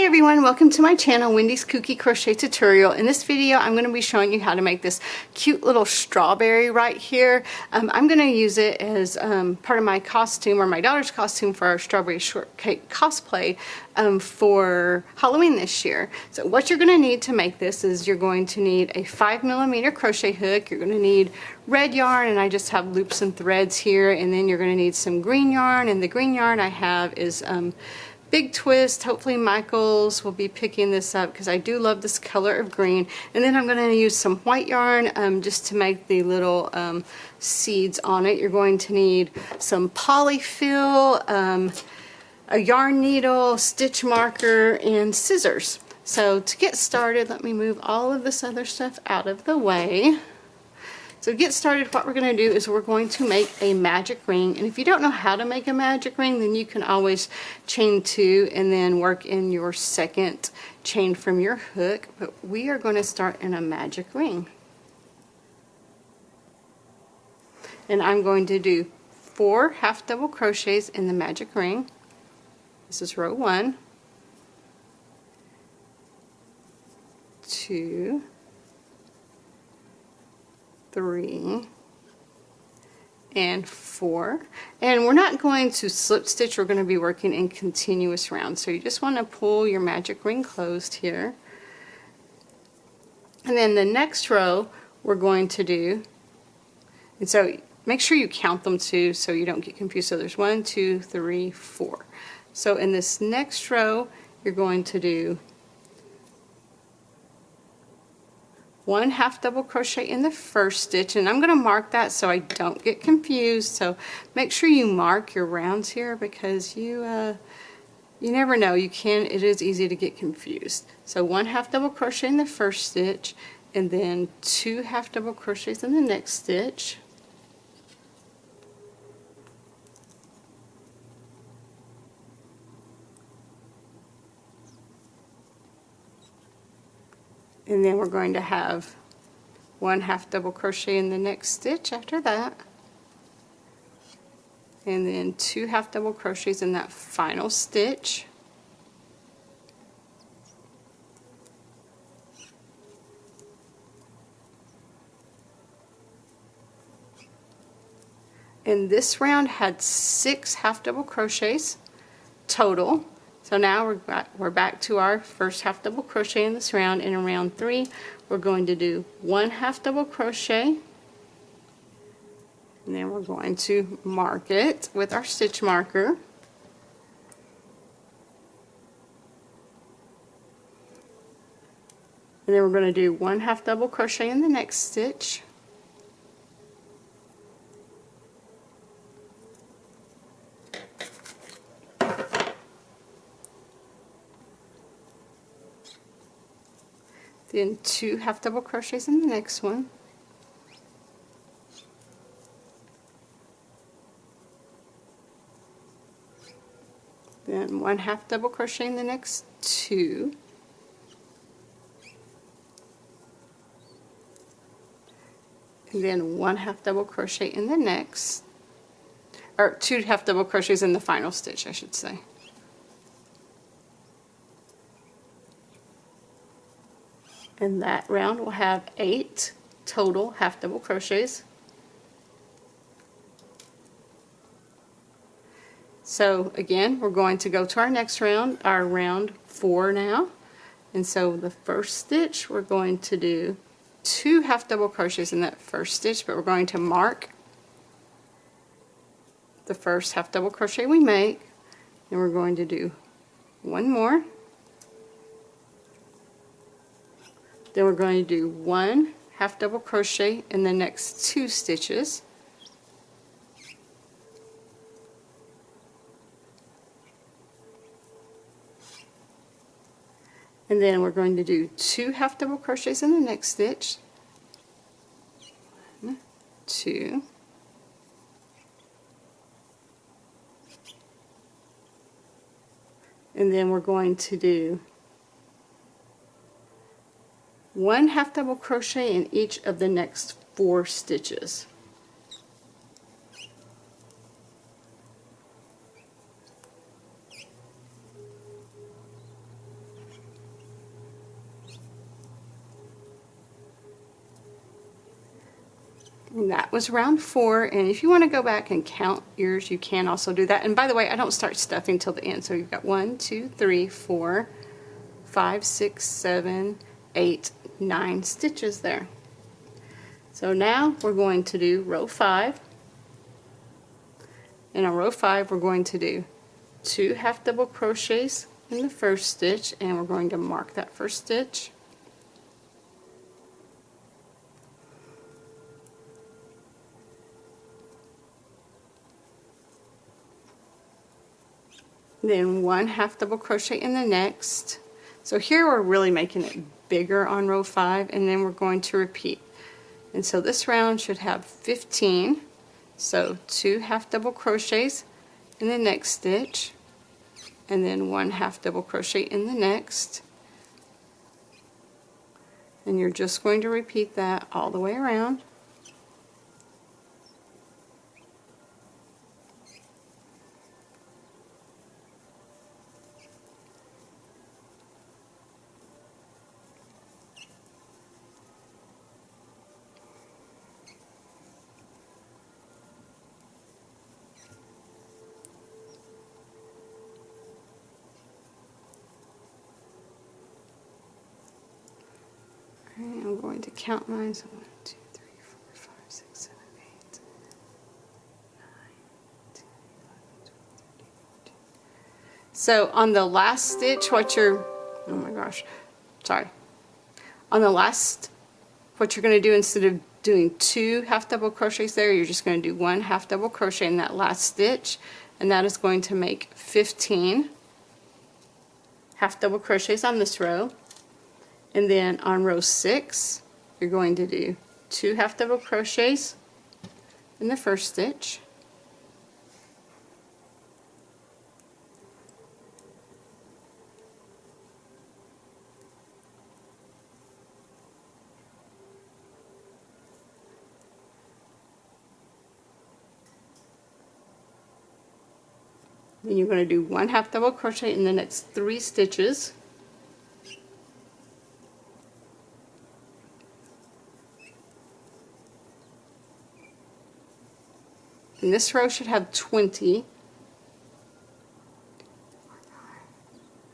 everyone, welcome to my channel, Wendy's Kooky Crochet Tutorial. In this video I'm going to be showing you how to make this cute little strawberry right here. I'm going to use it as part of my costume, or my daughter's costume, for our Strawberry Shortcake cosplay for Halloween this year. So what you're going to need to make this is you're going to need a 5mm crochet hook, you're going to need red yarn, and I just have loops and threads here, and then you're going to need some green yarn, and the green yarn I have is Big Twist. Hopefully Michael's will be picking this up because I do love this color of green. And then I'm going to use some white yarn just to make the little seeds on it. You're going to need some polyfill, a yarn needle, stitch marker, and scissors. So to get started, let me move all of this other stuff out of the way. So to get started, what we're going to do is we're going to make a magic ring. And if you don't know how to make a magic ring, then you can always chain 2 and then work in your second chain from your hook. But we are going to start in a magic ring. And I'm going to do 4 half double crochets in the magic ring. This is row 1, 2, 3, and 4. And we're not going to slip stitch, we're going to be working in continuous rounds. So you just want to pull your magic ring closed here. And then the next row we're going to do, and so make sure you count them too so you don't get confused. So there's 1, 2, 3, 4. So in this next row you're going to do 1 half double crochet in the first stitch, and I'm going to mark that so I don't get confused. So make sure you mark your rounds here because you never know, it is easy to get confused. So 1 half double crochet in the first stitch, and then 2 half double crochets in the next stitch. And then we're going to have 1 half double crochet in the next stitch after that, and then 2 half double crochets in that final stitch, and this round had 6 half double crochets total. So now we're back to our first half double crochet in this round. And in round 3 we're going to do 1 half double crochet, and then we're going to mark it with our stitch marker. And then we're going to do 1 half double crochet in the next stitch. Then 2 half double crochets in the next one. Then 1 half double crochet in the next 2. And then 1 half double crochet in the next, or 2 half double crochets in the final stitch, I should say. And that round will have 8 total half double crochets. So again, we're going to go to our next round, our round 4 now. And so the first stitch, we're going to do 2 half double crochets in that first stitch, but we're going to mark the first half double crochet we make, and we're going to do 1 more. Then we're going to do 1 half double crochet in the next 2 stitches. And then we're going to do 2 half double crochets in the next stitch. 1, 2. And then we're going to do 1 half double crochet in each of the next 4 stitches. And that was round 4, and if you want to go back and count yours, you can also do that. And by the way, I don't start stuffing till the end. So you've got 1, 2, 3, 4, 5, 6, 7, 8, 9 stitches there. So now we're going to do row 5. And on row 5, we're going to do 2 half double crochets in the first stitch, and we're going to mark that first stitch. Then 1 half double crochet in the next. So here we're really making it bigger on row 5, and then we're going to repeat. And so this round should have 15. So 2 half double crochets in the next stitch, and then 1 half double crochet in the next. And you're just going to repeat that all the way around. I'm going to count mine. So 1, 2, 3, 4, 5, 6, 7, 8, 9, 10, 11, 12, 13, 14. So on the last stitch, oh my gosh, sorry. On the last, what you're going to do, instead of doing 2 half double crochets there, you're just going to do 1 half double crochet in that last stitch, and that is going to make 15 half double crochets on this row. And then on row 6, you're going to do 2 half double crochets in the first stitch, then you're going to do 1 half double crochet in the next 3 stitches. And this row should have 20.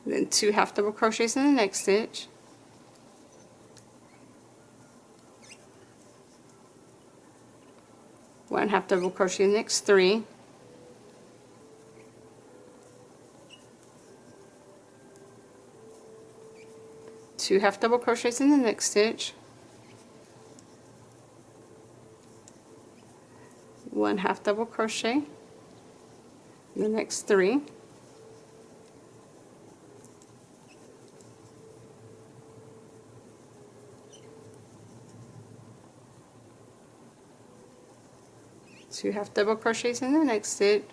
And then 2 half double crochets in the next stitch. One half double crochet in the next 3. Two half double crochets in the next stitch. 1 half double crochet in the next 3. Two half double crochets in the next stitch.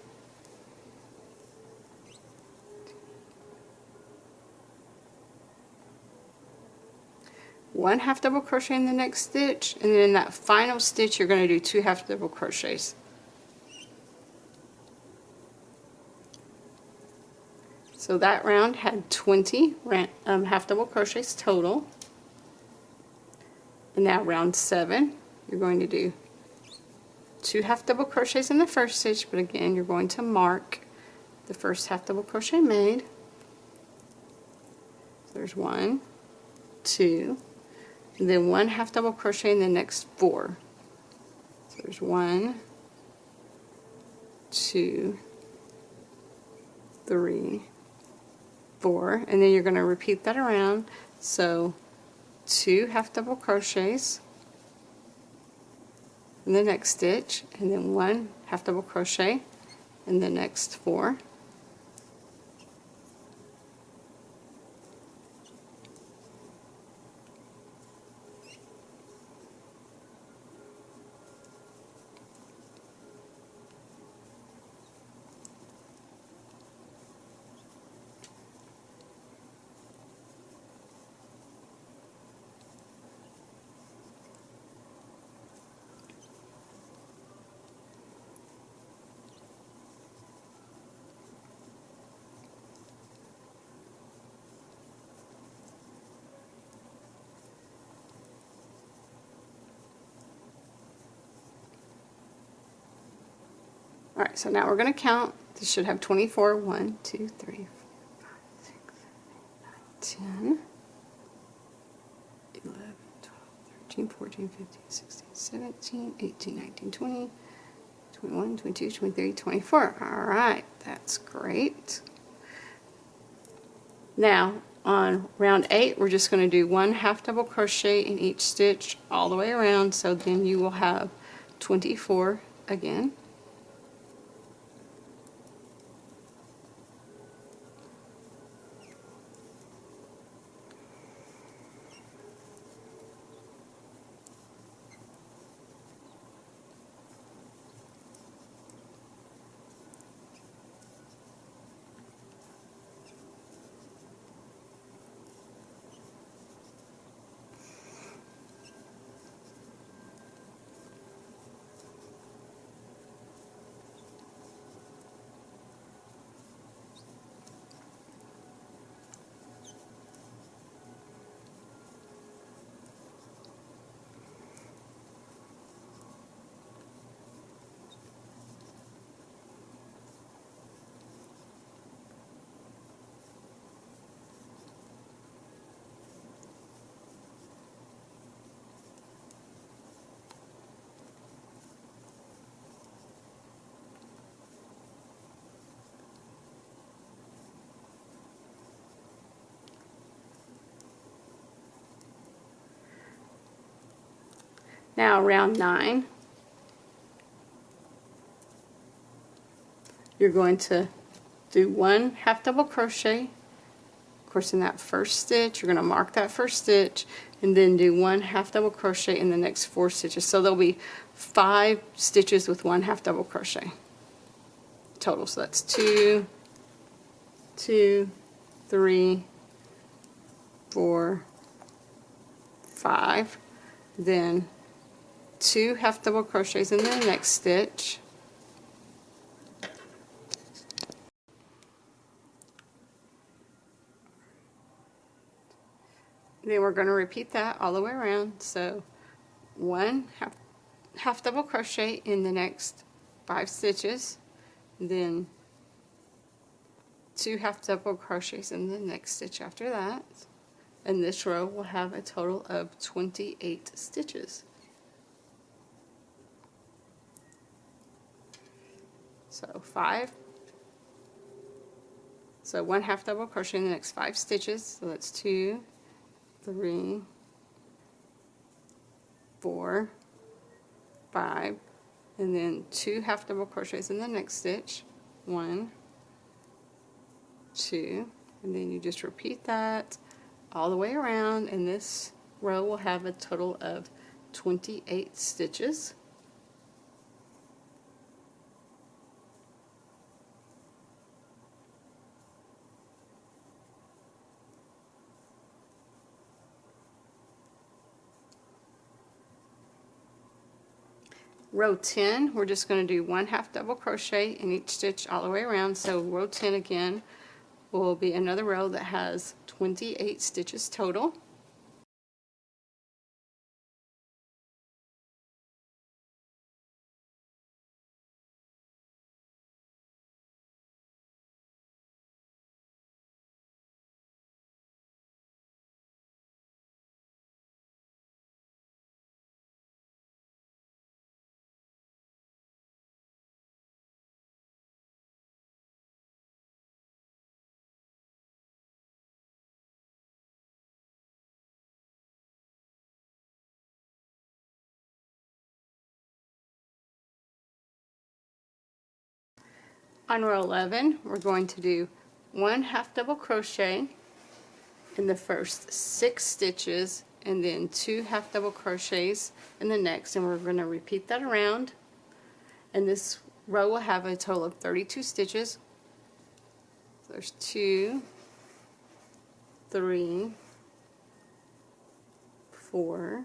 One half double crochet in the next stitch, and then in that final stitch you're going to do 2 half double crochets. So that round had 20 half double crochets total. And now round 7, you're going to do 2 half double crochets in the first stitch, but again you're going to mark the first half double crochet made. So there's 1, 2, and then 1 half double crochet in the next 4. So there's 1, 2, 3, 4, and then you're going to repeat that around. So 2 half double crochets in the next stitch, and then 1 half double crochet in the next 4. Alright, so now we're going to count. This should have 24. 1, 2, 3, 4, 5, 6, 7, 8, 9, 10, 11, 12, 13, 14, 15, 16, 17, 18, 19, 20, 21, 22, 23, 24. Alright, that's great. Now, on round 8, we're just going to do 1 half double crochet in each stitch all the way around, so then you will have 24 again. Now round 9, you're going to do 1 half double crochet. Of course, in that first stitch, you're going to mark that first stitch and then do 1 half double crochet in the next 4 stitches. So there'll be 5 stitches with 1 half double crochet total. So that's 2, 2, 3, 4, 5, then 2 half double crochets in the next stitch, then we're going to repeat that all the way around. So 1 half double crochet in the next 5 stitches, then 2 half double crochets in the next stitch after that, and this row will have a total of 28 stitches. So 5, so 1 half double crochet in the next 5 stitches, so that's 2, 3, 4, 5, and then 2 half double crochets in the next stitch, 1, 2, and then you just repeat that all the way around, and this row will have a total of 28 stitches. Row 10, we're just going to do 1 half double crochet in each stitch all the way around. So row 10 again will be another row that has 28 stitches total. On row 11, we're going to do 1 half double crochet in the first 6 stitches, and then 2 half double crochets in the next, and we're going to repeat that around, and this row will have a total of 32 stitches. So there's 2, 3, 4,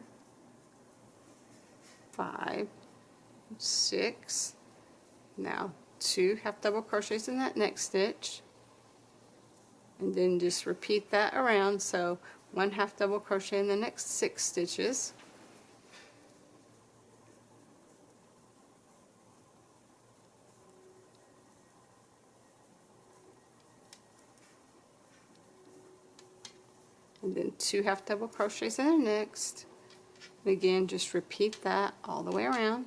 5, 6, now 2 half double crochets in that next stitch, and then just repeat that around. So 1 half double crochet in the next 6 stitches, and then 2 half double crochets in the next. And again, just repeat that all the way around.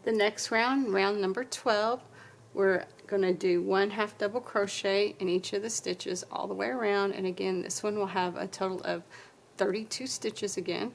The next round, round number 12, we're going to do 1 half double crochet in each of the stitches all the way around, and again this one will have a total of 32 stitches again.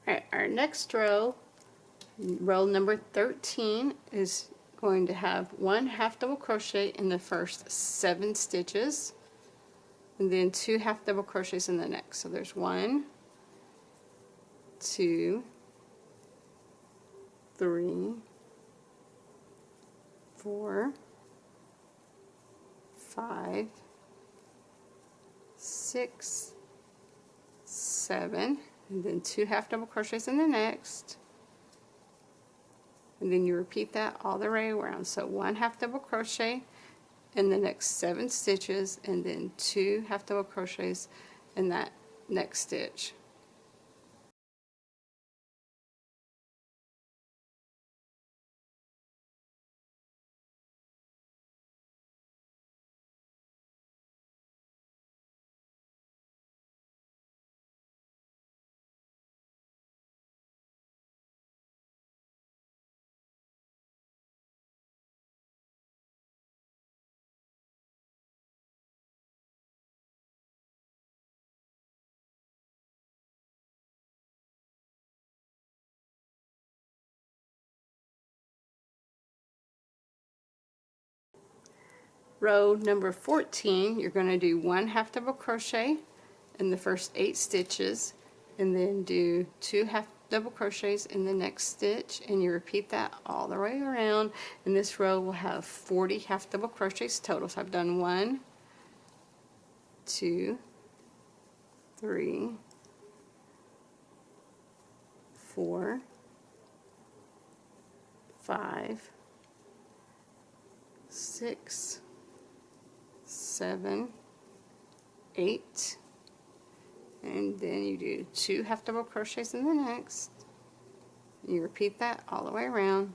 Alright, our next row, row number 13, is going to have 1 half double crochet in the first 7 stitches, and then 2 half double crochets in the next. So there's 1, 2, 3, 4, 5, 6, 7, and then 2 half double crochets in the next, and then you repeat that all the way around. So 1 half double crochet in the next 7 stitches, and then 2 half double crochets in that next stitch. Row number 14, you're going to do 1 half double crochet in the first 8 stitches, and then do 2 half double crochets in the next stitch, and you repeat that all the way around, and this row will have 40 half double crochets total. So I've done 1, 2, 3, 4, 5, 6, 7, 8, and then you do 2 half double crochets in the next. You repeat that all the way around.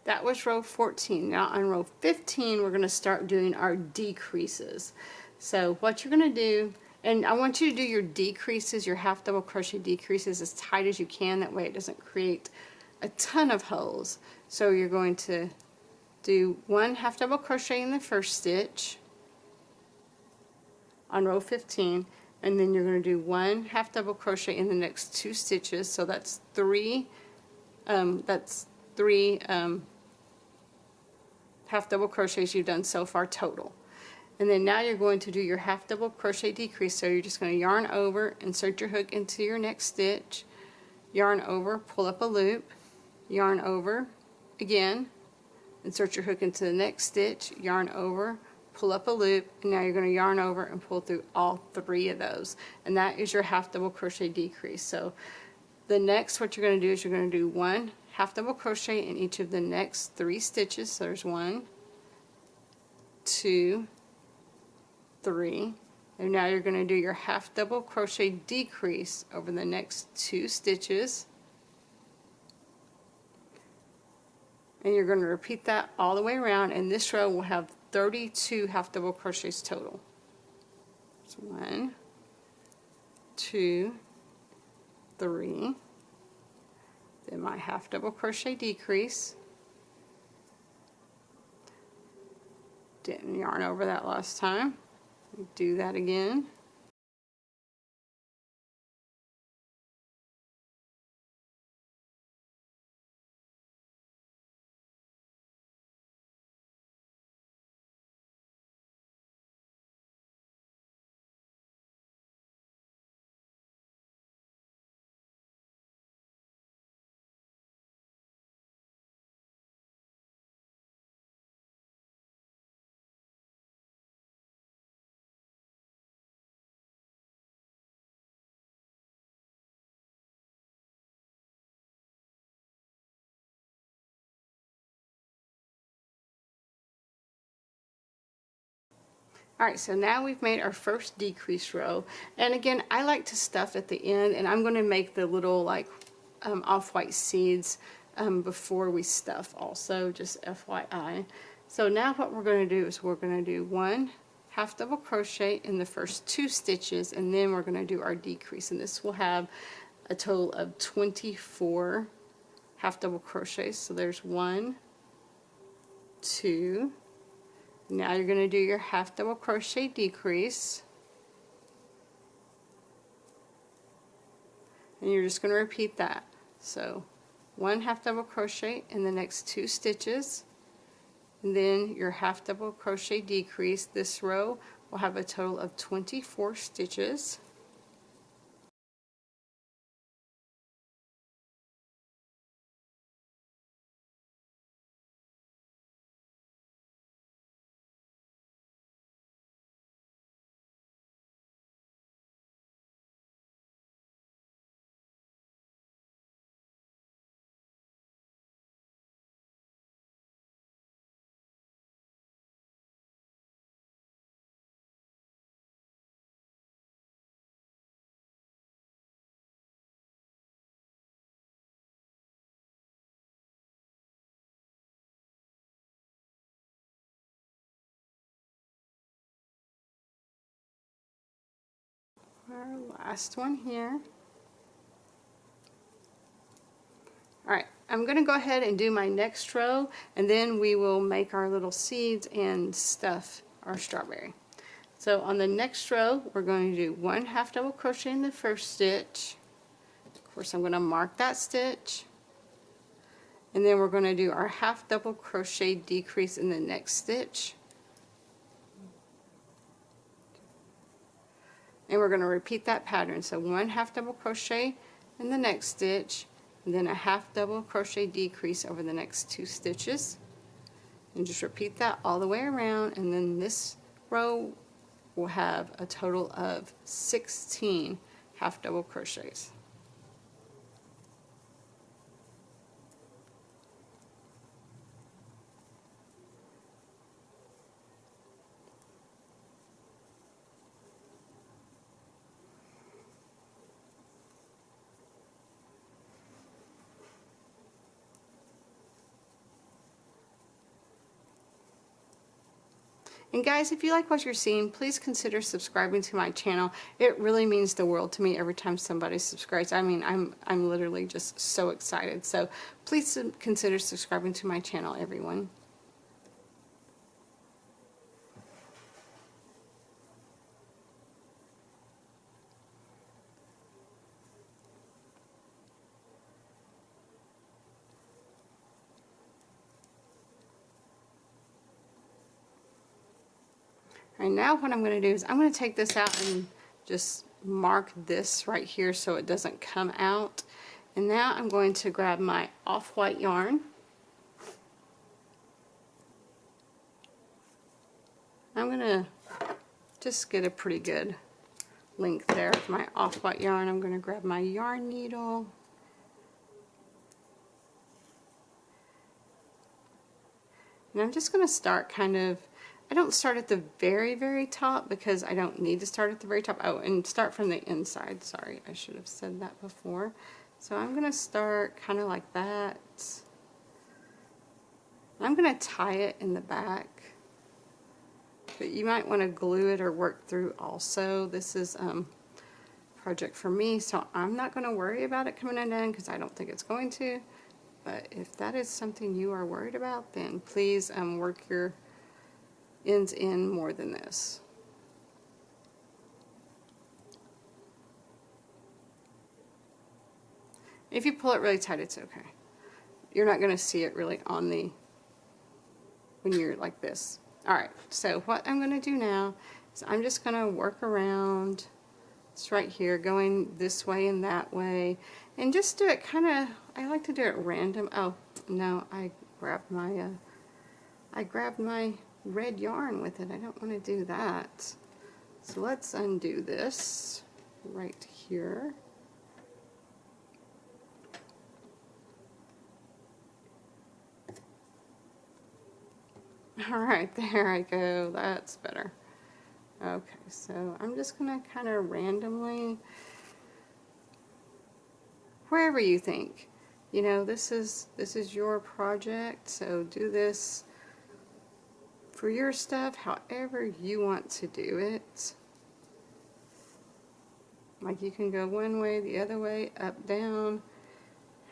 That was row 14. Now on row 15, we're going to start doing our decreases. So what you're going to do, and I want you to do your decreases, your half double crochet decreases, as tight as you can. That way it doesn't create a ton of holes. So you're going to do 1 half double crochet in the first stitch on row 15, and then you're going to do 1 half double crochet in the next 2 stitches. So that's 3 half double crochets you've done so far total. And then now you're going to do your half double crochet decrease. So you're just going to yarn over, insert your hook into your next stitch, yarn over, pull up a loop, yarn over again, insert your hook into the next stitch, yarn over, pull up a loop, and now you're going to yarn over and pull through all 3 of those. And that is your half double crochet decrease. So the next, what you're going to do is you're going to do 1 half double crochet in each of the next 3 stitches. So there's 1, 2, 3, and now you're going to do your half double crochet decrease over the next 2 stitches, and you're going to repeat that all the way around, and this row will have 32 half double crochets total. So 1, 2, 3, then my half double crochet decrease, didn't yarn over that last time, do that again, Alright, so now we've made our first decrease row, and again I like to stuff at the end, and I'm going to make the little like off-white seeds before we stuff also, just FYI. So now what we're going to do is we're going to do 1 half double crochet in the first 2 stitches, and then we're going to do our decrease, and this will have a total of 24 half double crochets. So there's 1, 2, now you're going to do your half double crochet decrease, and you're just going to repeat that. So 1 half double crochet in the next 2 stitches, and then your half double crochet decrease. This row will have a total of 24 stitches. Our last one here. Alright, I'm going to go ahead and do my next row, and then we will make our little seeds and stuff our strawberry. So on the next row we're going to do 1 half double crochet in the first stitch. Of course I'm going to mark that stitch, and then we're going to do our half double crochet decrease in the next stitch, and we're going to repeat that pattern. So 1 half double crochet in the next stitch, and then a half double crochet decrease over the next 2 stitches, and just repeat that all the way around, and then this row will have a total of 16 half double crochets. And guys, if you like what you're seeing, please consider subscribing to my channel. It really means the world to me every time somebody subscribes. I mean, I'm literally just so excited. So please consider subscribing to my channel, everyone. All right, now what I'm going to do is I'm going to take this out and just mark this right here so it doesn't come out. And now I'm going to grab my off-white yarn. I'm going to just get a pretty good length there with my off-white yarn. I'm going to grab my yarn needle. And I'm just going to start kind of, I don't start at the very, very top because I don't need to start at the very top. Oh, and start from the inside. Sorry, I should have said that before. So I'm going to start kind of like that. I'm going to tie it in the back. But you might want to glue it or work through also. This is a project for me, so I'm not going to worry about it coming undone because I don't think it's going to. But if that is something you are worried about, then please work your ends in more than this. If you pull it really tight, it's okay. You're not going to see it really on the, when you're like this. Alright, so what I'm going to do now is I'm just going to work around. It's right here, going this way and that way. And just do it kind of, I like to do it random. Oh, no, I grabbed my red yarn with it. I don't want to do that. So let's undo this right here. Alright, there I go. That's better. Okay, so I'm just going to kind of randomly, wherever you think, you know, this is your project, so do this for your stuff however you want to do it. Like you can go one way, the other way, up, down,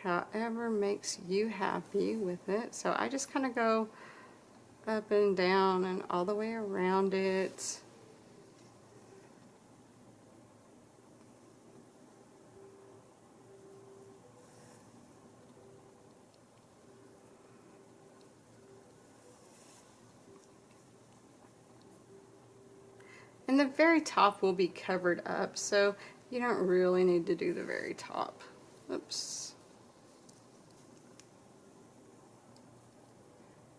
however makes you happy with it. So I just kind of go up and down and all the way around it. And the very top will be covered up, so you don't really need to do the very top. Oops.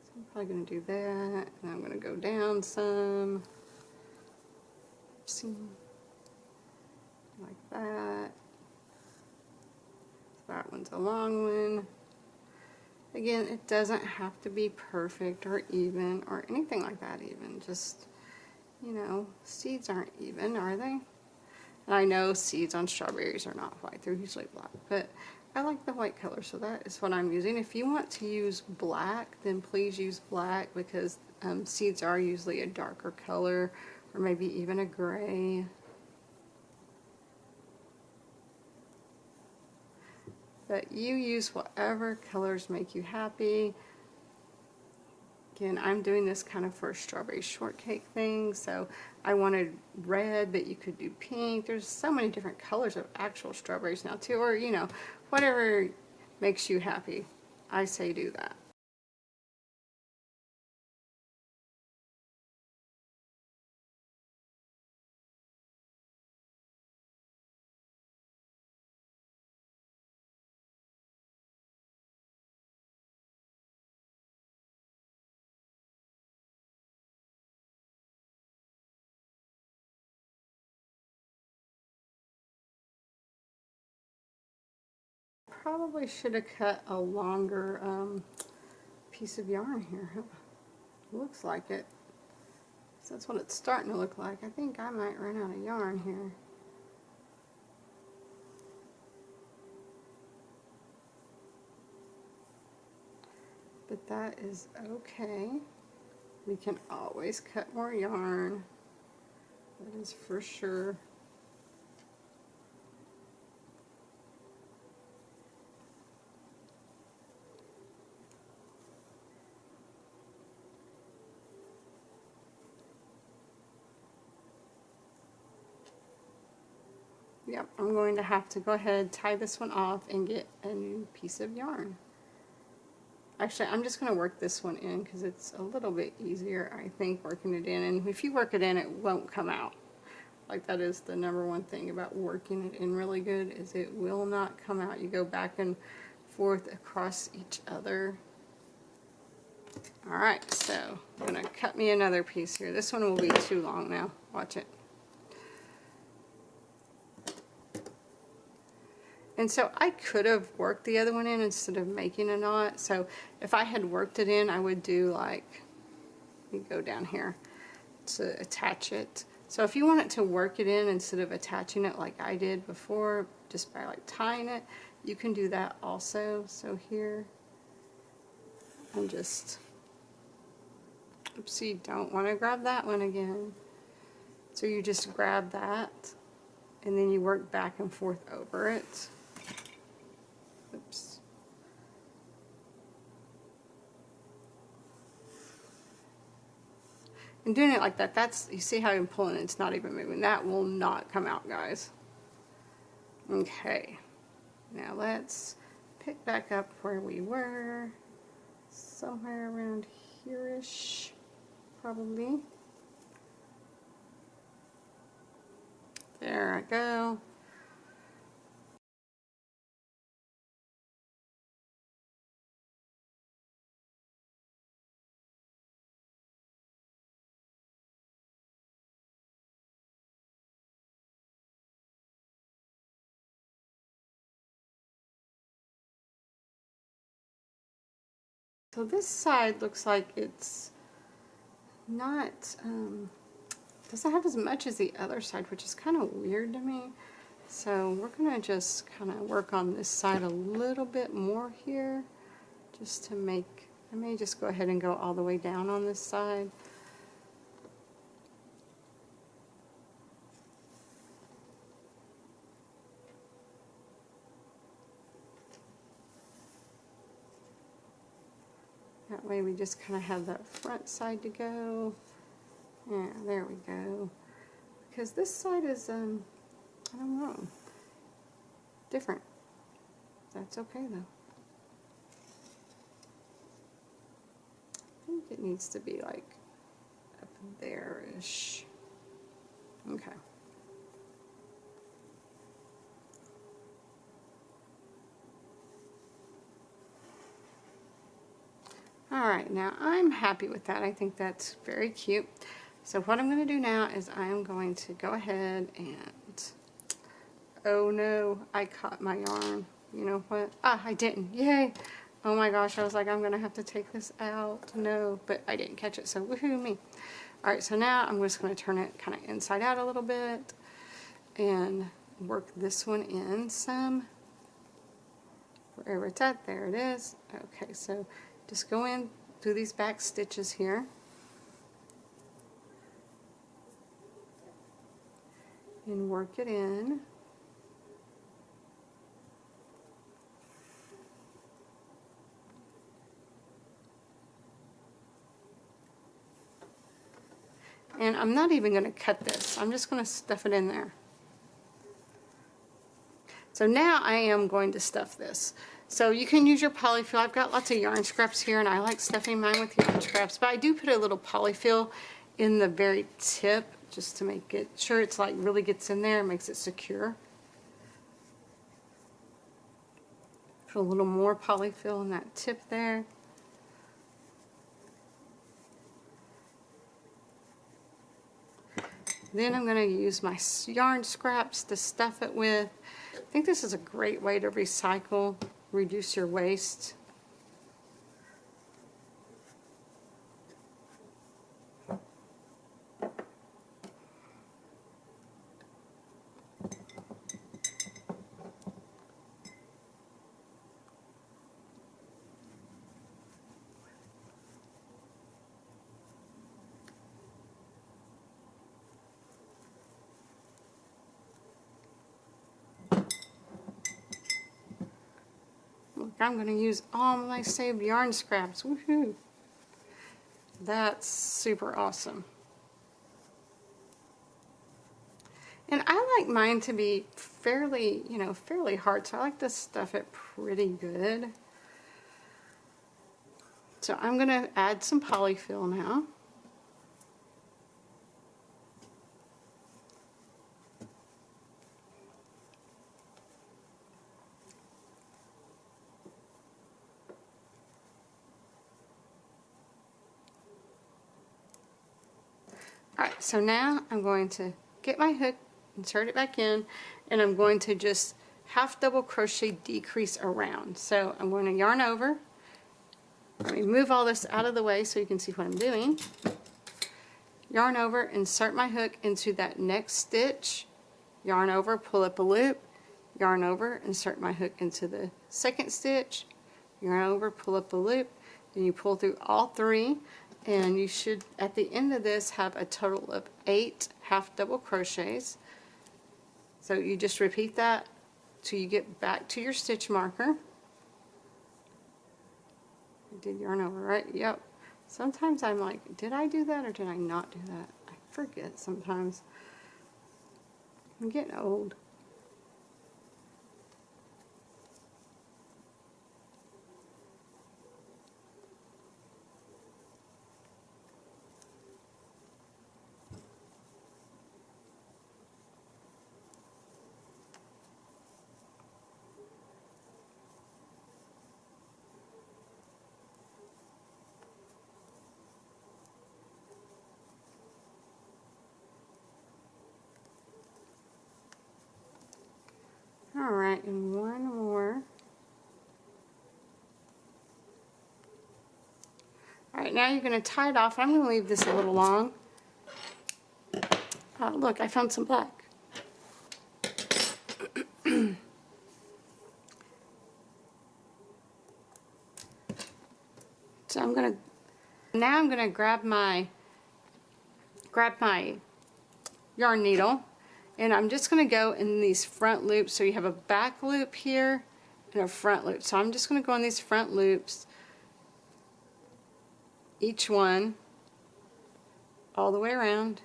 So I'm probably going to do that, and I'm going to go down some. Oopsie. Like that. That one's a long one. Again, it doesn't have to be perfect or even or anything like that even. Just, you know, seeds aren't even, are they? And I know seeds on strawberries are not white, they're usually black, but I like the white color, so that is what I'm using. If you want to use black, then please use black because seeds are usually a darker color or maybe even a gray. But you use whatever colors make you happy. Again, I'm doing this kind of for a strawberry shortcake thing, so I wanted red, but you could do pink. There's so many different colors of actual strawberries now too, or you know, whatever makes you happy. I say do that. Probably should have cut a longer piece of yarn here. Looks like it. So that's what it's starting to look like. I think I might run out of yarn here. But that is okay. We can always cut more yarn. That is for sure. Yep, I'm going to have to go ahead, tie this one off, and get a new piece of yarn. Actually, I'm just going to work this one in because it's a little bit easier, I think, working it in. And if you work it in, it won't come out. Like, that is the number one thing about working it in really good, is it will not come out. You go back and forth across each other. Alright, so I'm going to cut me another piece here. This one will be too long now. Watch it. And so I could have worked the other one in instead of making a knot. So if I had worked it in, I would do like, you go down here to attach it. So if you want it to work it in instead of attaching it like I did before, just by like tying it, you can do that also. So here, I'm just, oopsie, don't want to grab that one again. So you just grab that and then you work back and forth over it. Oops. And doing it like that, that's, you see how I'm pulling it, it's not even moving. That will not come out, guys. Okay. Now let's pick back up where we were. Somewhere around here-ish, probably. There I go. So this side looks like it's not, doesn't have as much as the other side, which is kind of weird to me. So we're going to just kind of work on this side a little bit more here, just to make, I may just go ahead and go all the way down on this side. That way we just kind of have that front side to go. Yeah, there we go. Because this side is, I don't know, different. That's okay though. I think it needs to be like up there-ish. Okay. Alright, now I'm happy with that. I think that's very cute. So what I'm going to do now is I'm going to go ahead and, oh no, I caught my yarn. You know what? Ah, I didn't. Yay! Oh my gosh, I was like, I'm going to have to take this out. No, but I didn't catch it, so woohoo me. Alright, so now I'm just going to turn it kind of inside out a little bit and work this one in some. Wherever it's at, there it is. Okay, so just go in through these back stitches here. And work it in. And I'm not even going to cut this. I'm just going to stuff it in there. So now I am going to stuff this. So you can use your polyfill. I've got lots of yarn scraps here and I like stuffing mine with yarn scraps. But I do put a little polyfill in the very tip just to make it sure it's like really gets in there and makes it secure. Put a little more polyfill in that tip there. Then I'm going to use my yarn scraps to stuff it with. I think this is a great way to recycle, reduce your waste. I'm going to use all my saved yarn scraps. Woohoo! That's super awesome. And I like mine to be fairly, fairly hard, so I like to stuff it pretty good. So I'm going to add some polyfill now. Alright, so now I'm going to get my hook, insert it back in, and I'm going to just half double crochet decrease around. So I'm going to yarn over. Let me move all this out of the way so you can see what I'm doing. Yarn over, insert my hook into that next stitch, yarn over, pull up a loop, yarn over, insert my hook into the second stitch, yarn over, pull up a loop, and you pull through all 3. And you should, at the end of this, have a total of 8 half double crochets. So you just repeat that till you get back to your stitch marker. I did yarn over, right? Yep. Sometimes I'm like, did I do that or did I not do that? I forget sometimes. I'm getting old. Alright, and one more. Alright, now you're going to tie it off. I'm going to leave this a little long. Look, I found some black. So I'm going to grab my yarn needle, and I'm just going to go in these front loops. So you have a back loop here and a front loop. So I'm just going to go in these front loops, each one all the way around.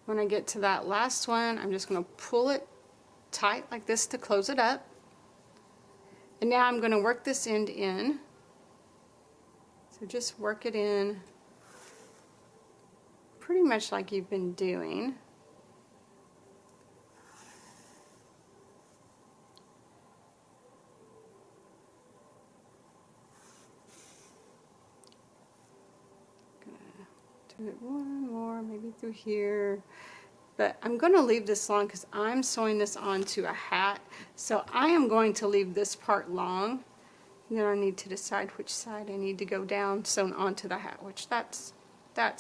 When I get to that last one, I'm just going to pull it tight like this to close it up. And now I'm going to work this end in. So just work it in pretty much like you've been doing. Do it one more, maybe through here. But I'm going to leave this long because I'm sewing this onto a hat. So I am going to leave this part long. And then I need to decide which side I need to go down sewn onto the hat, which that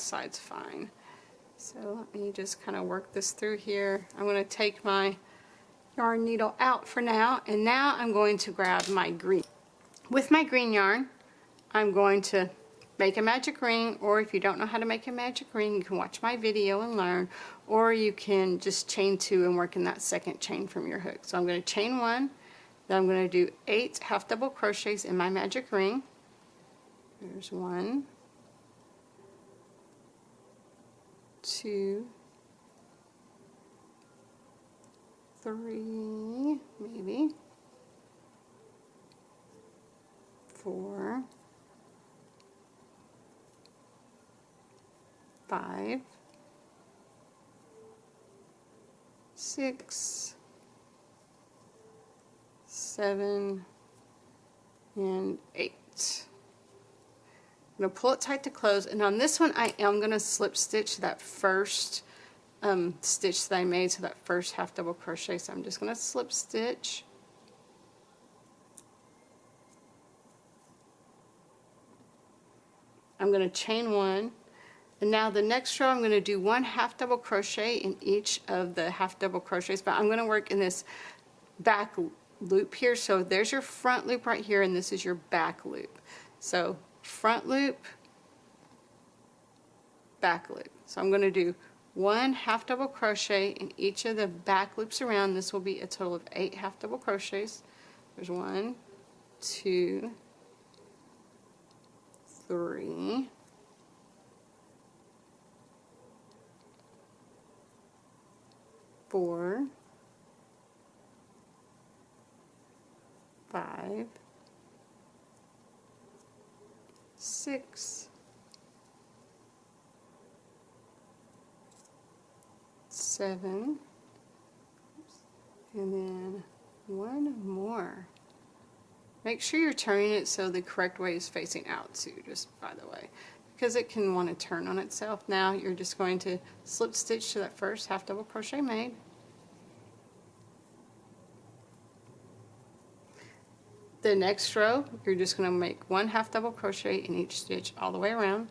side's fine. So let me just kind of work this through here. I'm going to take my yarn needle out for now, and now I'm going to grab my green. With my green yarn, I'm going to make a magic ring, or if you don't know how to make a magic ring, you can watch my video and learn, or you can just chain 2 and work in that second chain from your hook. So I'm going to chain 1, then I'm going to do 8 half double crochets in my magic ring. There's 1, 2, 3, maybe 4, 5, 6, 7, and 8. I'm going to pull it tight to close, and on this one I am going to slip stitch that first stitch that I made, so that first half double crochet. So I'm just going to slip stitch. I'm going to chain 1. And now the next row I'm going to do 1 half double crochet in each of the half double crochets, but I'm going to work in this back loop here. So there's your front loop right here, and this is your back loop. So front loop, back loop. So I'm going to do 1 half double crochet in each of the back loops around. This will be a total of 8 half double crochets. There's 1, 2, 3, 4, 5, 6, 7, and then one more. Make sure you're turning it so the correct way is facing out too, just by the way, because it can want to turn on itself. Now you're just going to slip stitch to that first half double crochet made. The next row, you're just going to make one half double crochet in each stitch all the way around.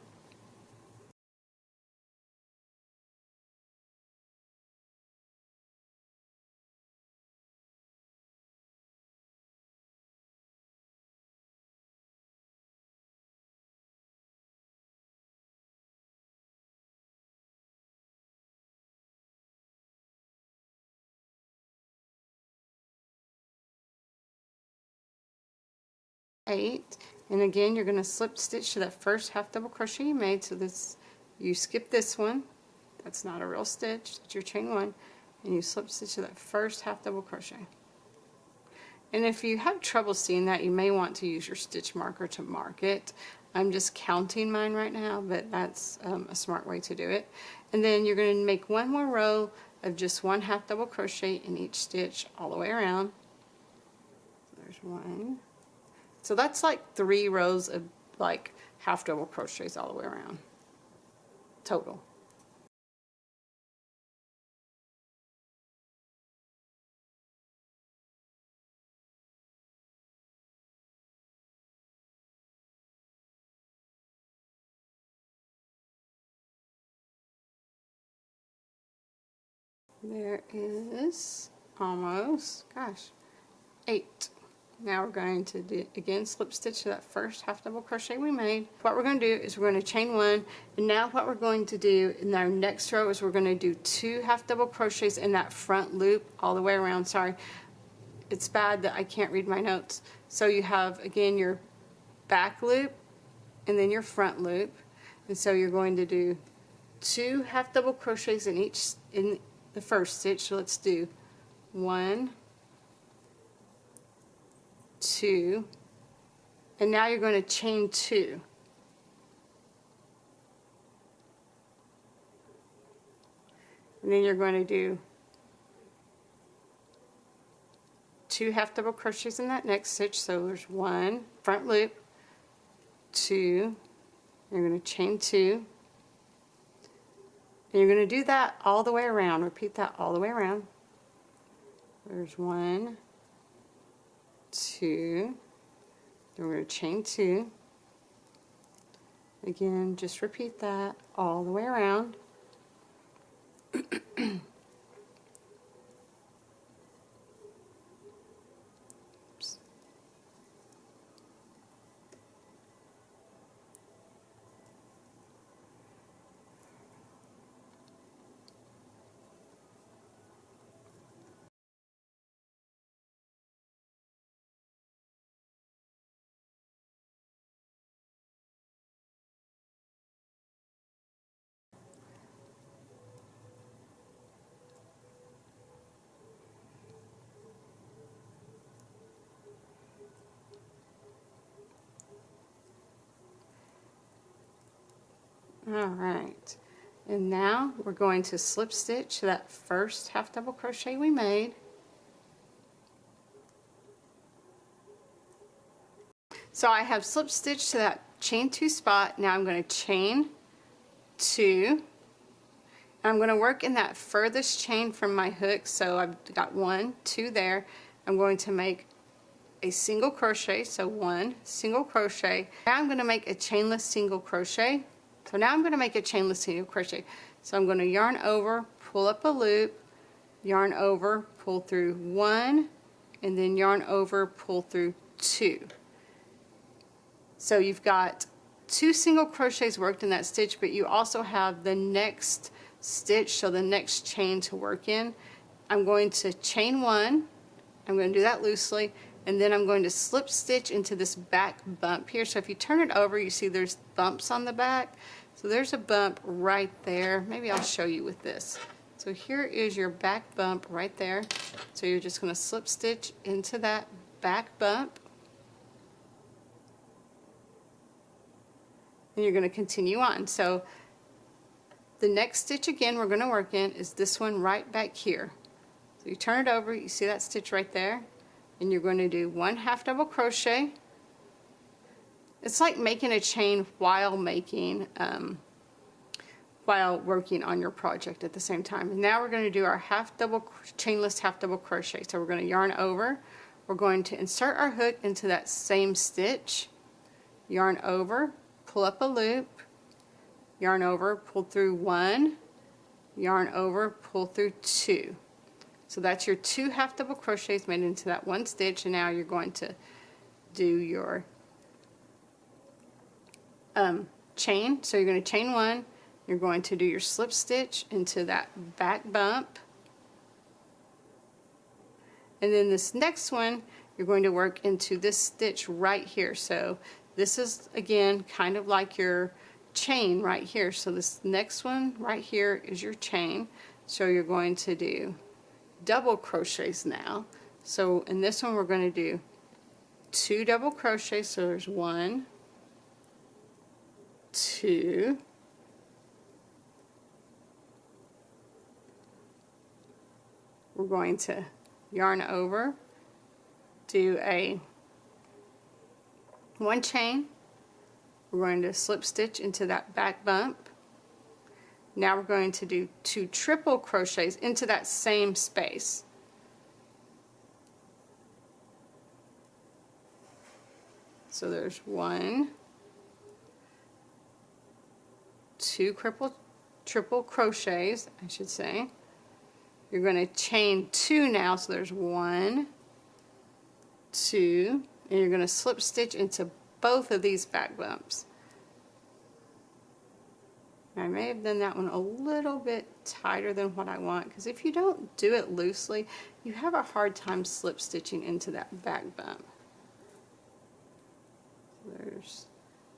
Eight, and again you're going to slip stitch to that first half double crochet you made. So this, you skip this one, that's not a real stitch, that's your chain one, and you slip stitch to that first half double crochet. And if you have trouble seeing that, you may want to use your stitch marker to mark it. I'm just counting mine right now, but that's a smart way to do it. And then you're going to make one more row of just one half double crochet in each stitch all the way around. So there's one. So that's like 3 rows of like half double crochets all the way around total. There is almost, gosh, 8. Now we're going to do, again, slip stitch to that first half double crochet we made. What we're going to do is we're going to chain 1, and now what we're going to do in our next row is we're going to do 2 half double crochets in that front loop all the way around. Sorry, it's bad that I can't read my notes. So you have, again, your back loop and then your front loop, and so you're going to do 2 half double crochets in each, in the first stitch. So let's do 1, 2, and now you're going to chain 2. And then you're going to do 2 half double crochets in that next stitch. So there's 1 front loop, 2, you're going to chain 2, and you're going to do that all the way around. Repeat that all the way around. There's 1, 2, then we're going to chain 2. Again, just repeat that all the way around. Oops. Alright, and now we're going to slip stitch to that first half double crochet we made. So I have slip stitched to that chain 2 spot. Now I'm going to chain 2. I'm going to work in that furthest chain from my hook. So I've got 1, 2 there. I'm going to make a single crochet, so 1 single crochet. Now I'm going to make a chainless single crochet. So now I'm going to make a chainless single crochet. So I'm going to yarn over, pull up a loop, yarn over, pull through 1, and then yarn over, pull through 2. So you've got 2 single crochets worked in that stitch, but you also have the next stitch, so the next chain to work in. I'm going to chain 1, I'm going to do that loosely, and then I'm going to slip stitch into this back bump here. So if you turn it over, you see there's bumps on the back. So there's a bump right there. Maybe I'll show you with this. So here is your back bump right there. So you're just going to slip stitch into that back bump. And you're going to continue on. So the next stitch again we're going to work in is this one right back here. So you turn it over, you see that stitch right there, and you're going to do 1 half double crochet. It's like making a chain while working on your project at the same time. And now we're going to do our chainless half double crochet. So we're going to yarn over, we're going to insert our hook into that same stitch, yarn over, pull up a loop, yarn over, pull through 1, yarn over, pull through 2. So that's your 2 half double crochets made into that one stitch, and now you're going to do your chain. So you're going to chain 1, you're going to do your slip stitch into that back bump, and then this next one you're going to work into this stitch right here. So this is again kind of like your chain right here. So this next one right here is your chain. So you're going to do double crochets now. So in this one we're going to do 2 double crochets. So there's 1, 2, we're going to yarn over, do a 1 chain, we're going to slip stitch into that back bump. Now we're going to do 2 triple crochets into that same space. So there's 1, 2 triple crochets, I should say. You're going to chain 2 now, so there's 1, 2, and you're going to slip stitch into both of these back bumps. I may have done that one a little bit tighter than what I want, because if you don't do it loosely, you have a hard time slip stitching into that back bump. There's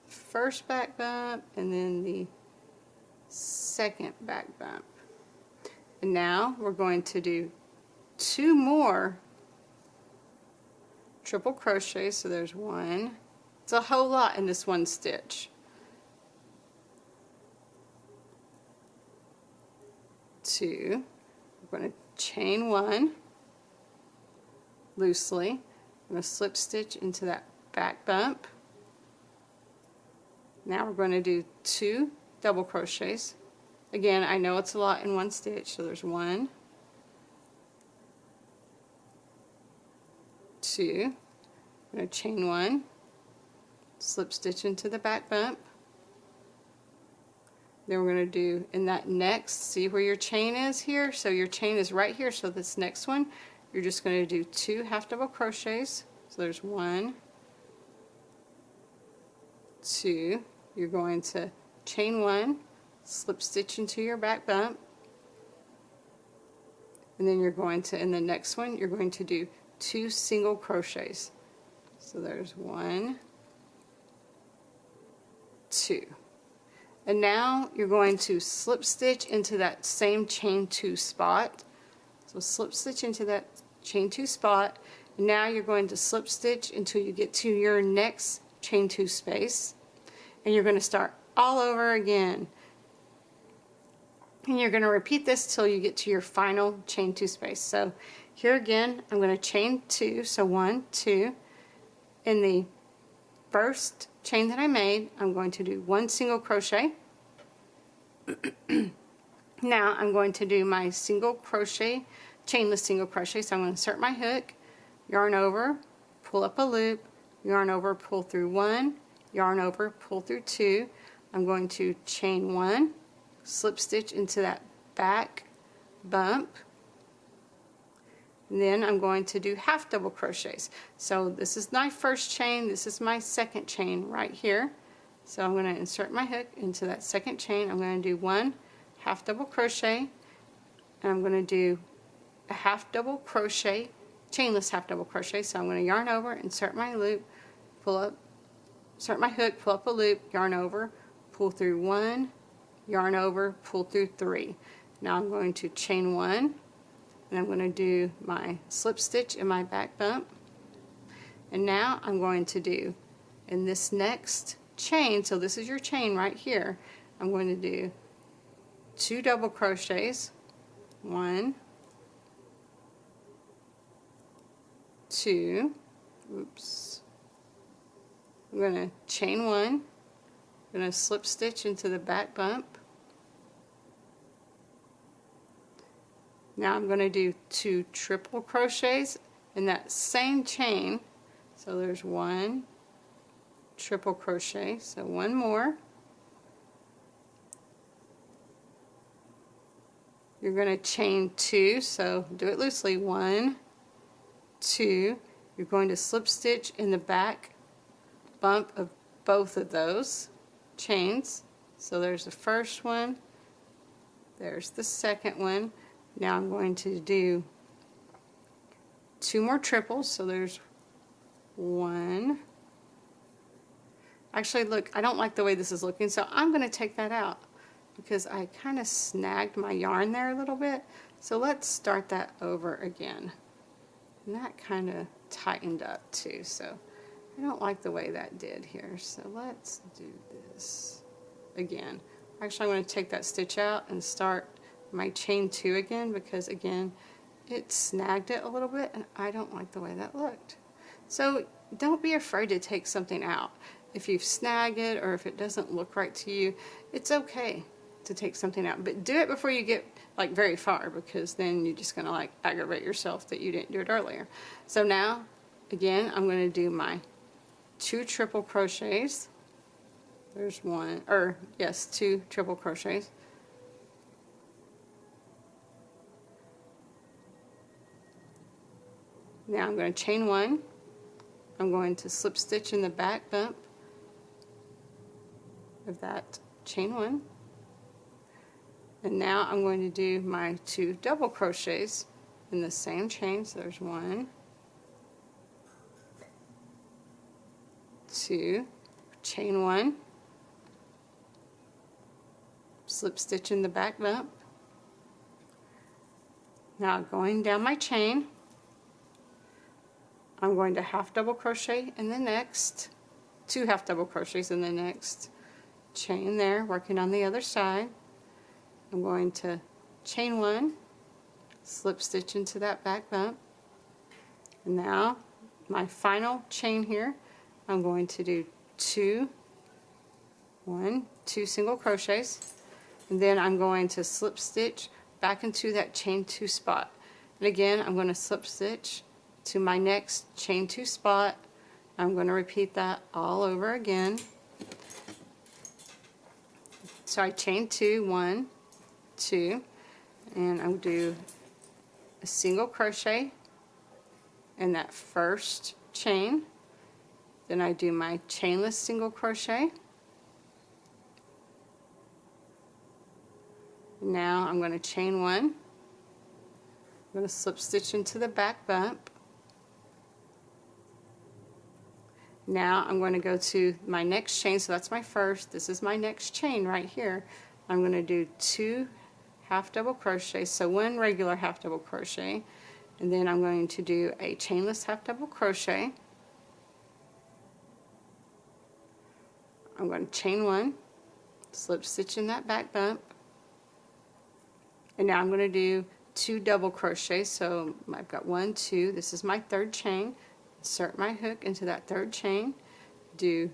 the first back bump and then the second back bump. And now we're going to do 2 more triple crochets. So there's 1. It's a whole lot in this one stitch. 2. We're going to chain 1 loosely. I'm going to slip stitch into that back bump. Now we're going to do 2 double crochets. Again, I know it's a lot in one stitch, so there's 1, 2, I'm going to chain 1, slip stitch into the back bump. Then we're going to do in that next, see where your chain is here? So your chain is right here, so this next one, you're just going to do 2 half double crochets. So there's 1, 2, you're going to chain 1, slip stitch into your back bump, and then you're going to, in the next one, you're going to do 2 single crochets. So there's 1, 2. And now you're going to slip stitch into that same chain 2 spot. So slip stitch into that chain 2 spot, and now you're going to slip stitch until you get to your next chain 2 space, and you're going to start all over again. And you're going to repeat this till you get to your final chain 2 space. So here again, I'm going to chain 2, so 1, 2. In the first chain that I made, I'm going to do 1 single crochet. Now I'm going to do my single crochet, chainless single crochet. So I'm going to insert my hook, yarn over, pull up a loop, yarn over, pull through 1, yarn over, pull through 2. I'm going to chain 1, slip stitch into that back bump, and then I'm going to do half double crochets. So this is my first chain, this is my second chain right here. So I'm going to insert my hook into that second chain. I'm going to do 1 half double crochet, and I'm going to do a half double crochet, chainless half double crochet. So I'm going to yarn over, insert my loop, pull up, insert my hook, pull up a loop, yarn over, pull through 1, yarn over, pull through 3. Now I'm going to chain 1, and I'm going to do my slip stitch in my back bump. And now I'm going to do in this next chain, so this is your chain right here, I'm going to do 2 double crochets, 1, 2, oops, I'm going to chain 1, I'm going to slip stitch into the back bump. Now I'm going to do 2 triple crochets in that same chain, so there's 1 triple crochet, so 1 more. You're going to chain 2, so do it loosely, 1, 2, you're going to slip stitch in the back bump of both of those chains. So there's the first one, there's the second one. Now I'm going to do 2 more triples, so there's 1. Actually, look, I don't like the way this is looking, so I'm going to take that out because I kind of snagged my yarn there a little bit. So let's start that over again. And that kind of tightened up too, so I don't like the way that did here. So let's do this again. Actually, I'm going to take that stitch out and start my chain 2 again, because again it snagged it a little bit and I don't like the way that looked. So don't be afraid to take something out. If you've snagged it or if it doesn't look right to you, it's okay to take something out, but do it before you get like very far, because then you're just gonna like aggravate yourself that you didn't do it earlier. So now again I'm going to do my 2 triple crochets. There's 1, or yes, 2 triple crochets. Now I'm going to chain 1, I'm going to slip stitch in the back bump of that chain 1, and now I'm going to do my 2 double crochets in the same chain. So there's 1, 2, chain 1, slip stitch in the back bump. Now going down my chain, I'm going to half double crochet in the next, 2 half double crochets in the next chain there, working on the other side. I'm going to chain 1, slip stitch into that back bump, and now my final chain here, I'm going to do 2 single crochets, and then I'm going to slip stitch back into that chain 2 spot, and again I'm going to slip stitch to my next chain 2 spot. I'm going to repeat that all over again. So I chain 2, 1, 2, and I'll do a single crochet in that first chain. Then I do my chainless single crochet. Now I'm going to chain 1. I'm going to slip stitch into the back bump. Now I'm going to go to my next chain, so that's my first, this is my next chain right here. I'm going to do 2 half double crochets, so 1 regular half double crochet, and then I'm going to do a chainless half double crochet. I'm going to chain 1, slip stitch in that back bump, and now I'm going to do 2 double crochets, so I've got 1, 2, this is my 3rd chain. Insert my hook into that 3rd chain, do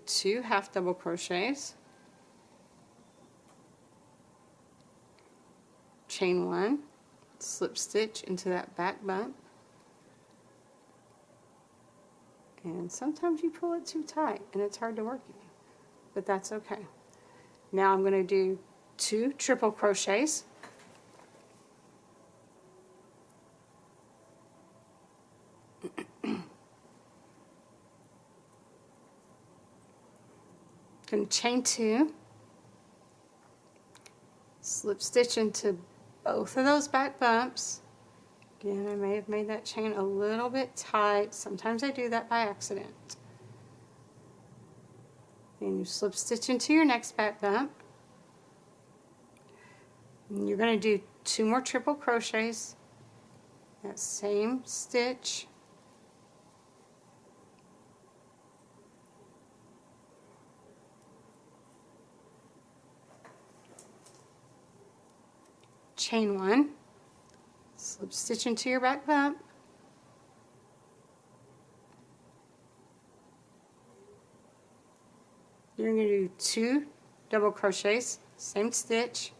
2 half double crochets, chain 1, slip stitch into that back bump, and sometimes you pull it too tight and it's hard to work in, but that's okay. Now I'm going to do 2 triple crochets, going to chain 2, slip stitch into both of those back bumps. Again, I may have made that chain a little bit tight. Sometimes I do that by accident. Then you slip stitch into your next back bump. And you're going to do 2 more triple crochets, that same stitch. Chain 1, slip stitch into your back bump. You're going to do 2 double crochets, same stitch.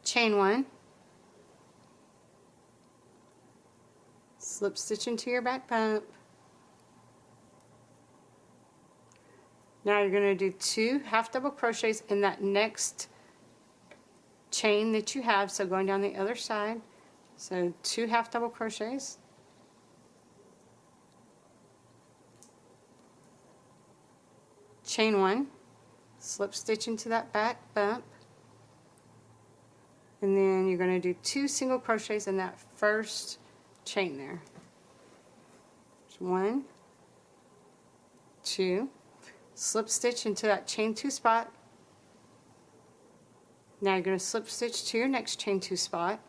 Chain 1, slip stitch into your back bump. Now you're going to do 2 half double crochets in that next chain that you have, so going down the other side. So 2 half double crochets. Chain 1, slip stitch into that back bump. And then you're going to do 2 single crochets in that first chain there. There's 1, 2, slip stitch into that chain 2 spot. Now you're going to slip stitch to your next chain 2 spot.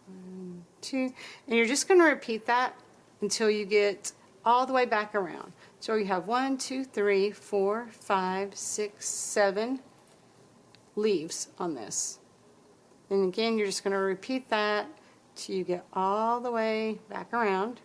1, 2, and you're just going to repeat that until you get all the way back around. So you have 1, 2, 3, 4, 5, 6, 7 leaves on this. And again, you're just going to repeat that till you get all the way back around.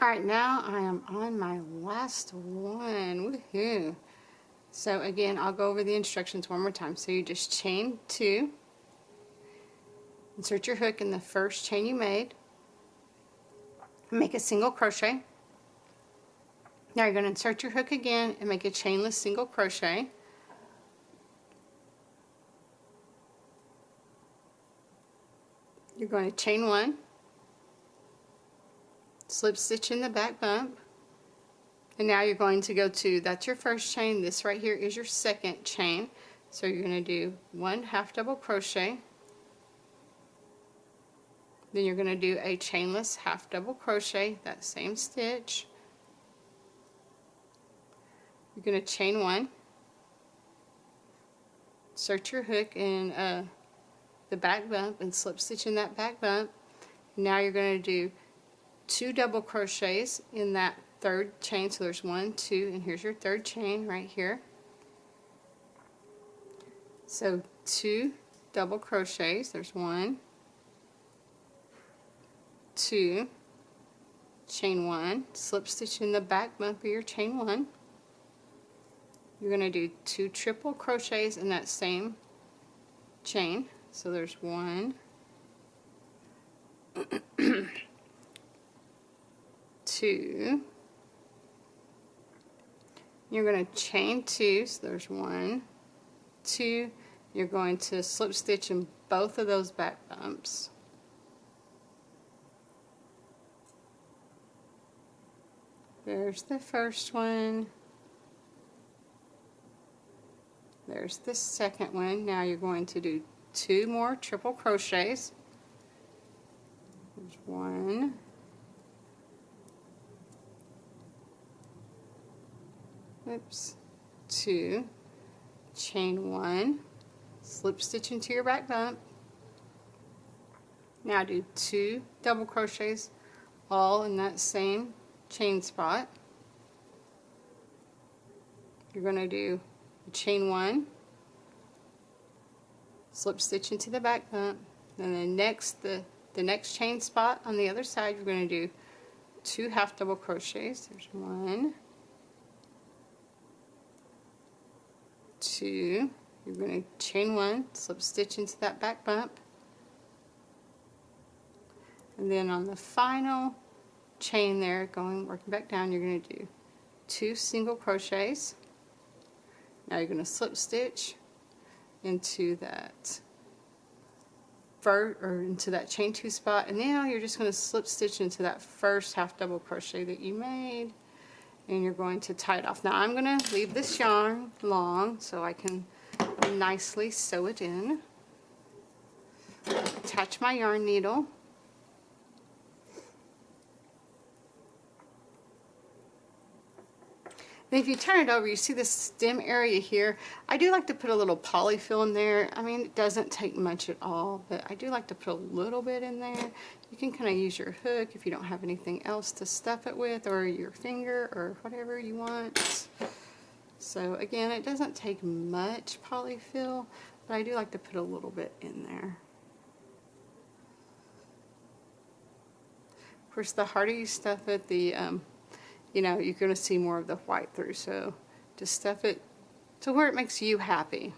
Alright, now I am on my last one. Woohoo! So again, I'll go over the instructions one more time. So you just chain 2, insert your hook in the first chain you made, make a single crochet. Now you're going to insert your hook again and make a chainless single crochet. You're going to chain 1, slip stitch in the back bump, and now you're going to go to, that's your first chain, this right here is your second chain. So you're going to do 1 half double crochet, then you're going to do a chainless half double crochet, that same stitch. You're going to chain 1, insert your hook in the back bump and slip stitch in that back bump. Now you're going to do 2 double crochets in that third chain. So there's 1, 2, and here's your third chain right here. So 2 double crochets. There's 1, 2, chain 1, slip stitch in the back bump of your chain 1. You're going to do 2 triple crochets in that same chain. So there's 1, 2. You're going to chain 2, so there's 1, 2. You're going to slip stitch in both of those back bumps. There's the first one. There's the second one. Now you're going to do 2 more triple crochets. There's 1, 2, chain 1, slip stitch into your back bump. Now do 2 double crochets all in that same chain spot. You're going to do chain 1, slip stitch into the back bump, and then the next chain spot on the other side you're going to do 2 half double crochets. There's 1, 2. You're going to chain 1, slip stitch into that back bump, and then on the final chain there, working back down, you're going to do 2 single crochets. Now you're going to slip stitch into that into that chain 2 spot, and now you're just going to slip stitch into that first half double crochet that you made, and you're going to tie it off. Now I'm going to leave this yarn long so I can nicely sew it in. Attach my yarn needle. And if you turn it over, you see this stem area here. I do like to put a little polyfill in there. I mean, it doesn't take much at all, but I do like to put a little bit in there. You can kind of use your hook if you don't have anything else to stuff it with, or your finger, or whatever you want. So again, it doesn't take much polyfill, but I do like to put a little bit in there. Of course, the harder you stuff it, you know, you're going to see more of the white through, so just stuff it to where it makes you happy.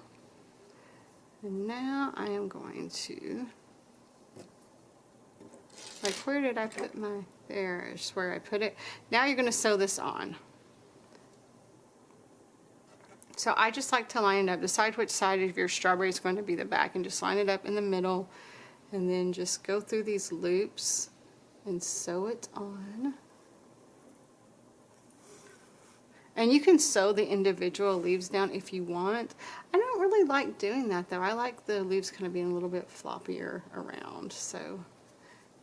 And now I am going to, like, where did I put my, there is where I put it. Now you're going to sew this on. So I just like to line it up, decide which side of your strawberry is going to be the back, and just line it up in the middle, and then just go through these loops and sew it on. And you can sew the individual leaves down if you want. I don't really like doing that though. I like the leaves kind of being a little bit floppier around. So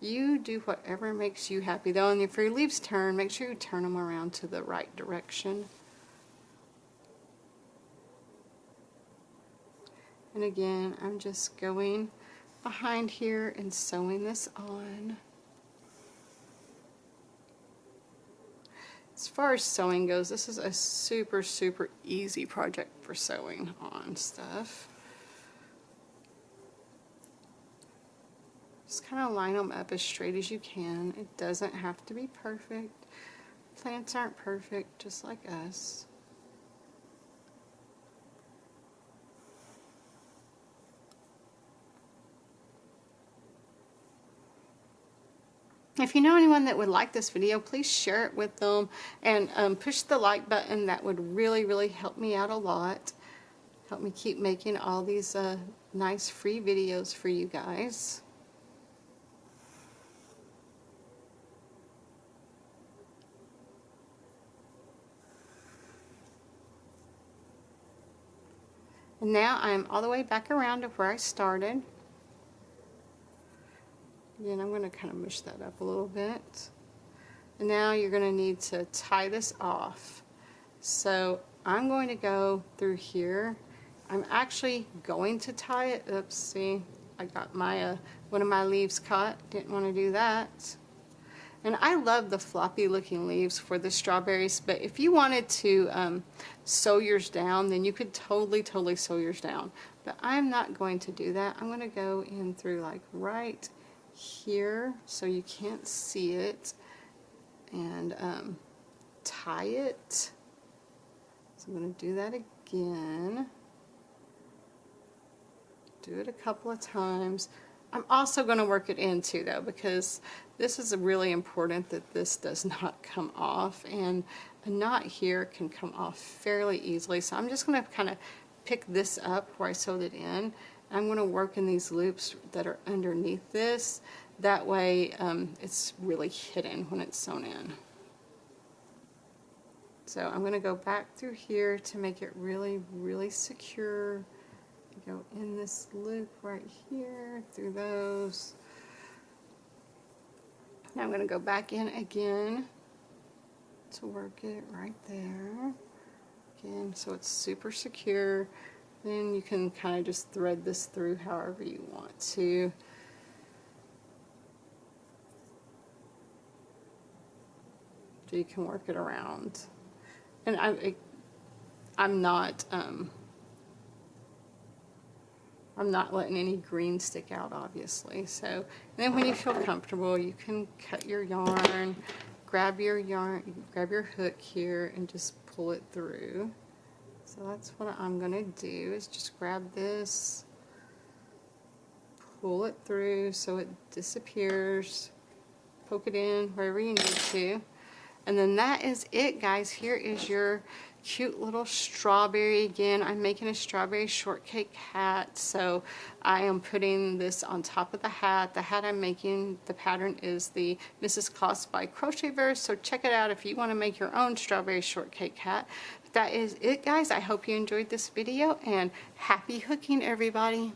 you do whatever makes you happy though. And if your leaves turn, make sure you turn them around to the right direction. And again, I'm just going behind here and sewing this on. As far as sewing goes, this is a super, super easy project for sewing on stuff. Just just kind of line them up as straight as you can. It doesn't have to be perfect. Plants aren't perfect, just like us. If you know anyone that would like this video, please share it with them and push the like button. That would really help me out a lot. Help me keep making all these nice free videos for you guys. And now I'm all the way back around to where I started. Again, I'm going to kind of mush that up a little bit. And now you're going to need to tie this off. So I'm going to go through here. I'm actually going to tie it. Oops, see, I got my one of my leaves caught. Didn't want to do that. And I love the floppy looking leaves for the strawberries, but if you wanted to sew yours down, then you could totally sew yours down. But I'm not going to do that. I'm going to go in through like right here so you can't see it, and tie it. So I'm going to do that again. Do it a couple of times. I'm also going to work it in too though, because this is really important that this does not come off, and a knot here can come off fairly easily. So I'm just going to kind of pick this up where I sewed it in. I'm going to work in these loops that are underneath this. That way it's really hidden when it's sewn in. So I'm going to go back through here to make it really secure. Go in this loop right here, through those. Now I'm going to go back in again to work it right there. Again, so it's super secure. Then you can kind of just thread this through however you want to. So you can work it around. And I'm not letting any green stick out, obviously. So then when you feel comfortable, you can cut your yarn, grab your hook here and just pull it through. So that's what I'm going to do, is just grab this, pull it through so it disappears, poke it in wherever you need to. And then that is it, guys. Here is your cute little strawberry. Again, I'm making a strawberry shortcake hat, so I am putting this on top of the hat. The hat I'm making, the pattern is the Mrs. Claus by Crochetverse, so check it out if you want to make your own strawberry shortcake hat. That is it, guys. I hope you enjoyed this video, and happy hooking, everybody.